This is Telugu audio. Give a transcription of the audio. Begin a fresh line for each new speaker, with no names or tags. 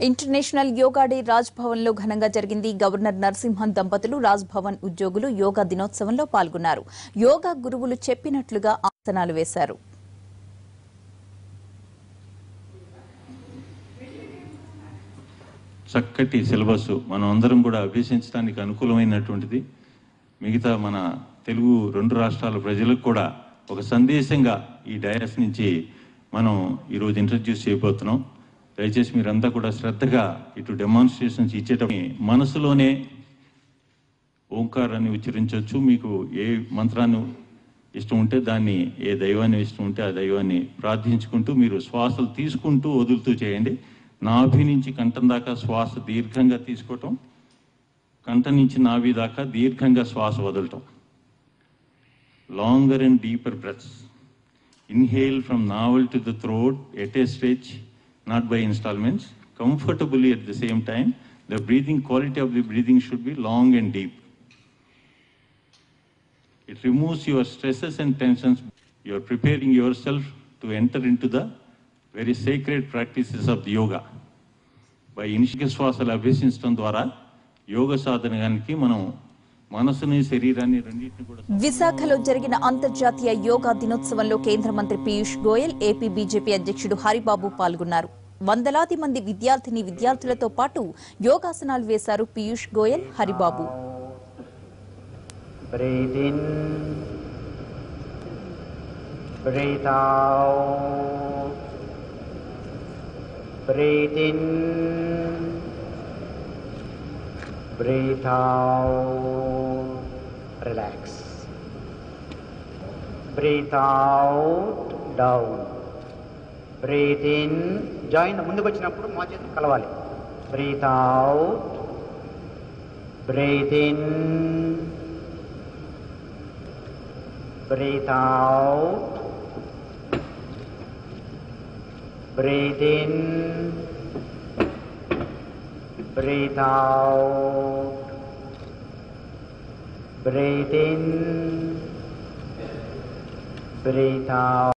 ఇంటర్నేషనల్ యోగా డే రాజ్ భవన్ లో ఘనంగా జరిగింది. గవర్నర్ నరసింహన్ దంపతులు రాజ్ భవన్ ఉద్యోగులు యోగా దినోత్సవంలో పాల్గొన్నారు. యోగా గురువులు చెప్పినట్లుగా ఆసనాలు వేశారు.
చక్కటి సిలబస్ మనం అందరం కూడా అభ్యసించడానికి అనుకూలమైనటువంటిది. మిగతా మన తెలుగు రెండు రాష్ట్రాల ప్రజలకు కూడా ఒక సందేశంగా ఈ డయాస్ నుంచి మనం ఈరోజు ఇంట్రడ్యూస్ చేయబోతున్నాం. దయచేసి మీరంతా కూడా శ్రద్ధగా ఇటు డెమాన్స్ట్రేషన్స్ ఇచ్చేటప్పుడు మనసులోనే ఓంకారాన్ని ఉచ్చరించవచ్చు. మీకు ఏ మంత్రాన్ని ఇష్టం ఉంటే దాన్ని, ఏ దైవాన్ని ఇష్టం ఉంటే ఆ దైవాన్ని ప్రార్థించుకుంటూ మీరు శ్వాసలు తీసుకుంటూ వదులుతూ చేయండి. నాభి నుంచి కంఠం దాకా శ్వాస దీర్ఘంగా తీసుకోవటం, కంఠం నుంచి నాభి దాకా దీర్ఘంగా శ్వాస వదలటం. Longer and deeper breaths. Inhale from navel to the throat at a stretch, not by installments, comfortably at the same time. The breathing, quality of the breathing should be long and deep. It removes your stresses and tensions. You are preparing yourself to enter into the very sacred practices of the yoga. By initial swasala abhyasinచడం ద్వారా యోగ సాధనకి మనం మనసుని శరీరాన్ని రెండింటిని కూడా.
విశాఖలో జరిగిన అంతర్జాతీయ యోగా దినోత్సవంలో కేంద్ర మంత్రి పీయూష్ గోయల్, ఏపీ బీజేపీ అధ్యక్షుడు హరిబాబు పాల్గొన్నారు. వందలాది మంది విద్యార్థులతో పాటు యోగాసనాలు వేశారు Piyush Goyal, Haribabu.
Breathe in, breathe out, breathe in, breathe out, relax. Breathe out, down. Breathe in, join ముందుకు వచ్చినప్పుడు మా చేతులు కలవాలి. Breathe out, breathe in, breathe out, breathe in, breathe out, breathe in, breathe out.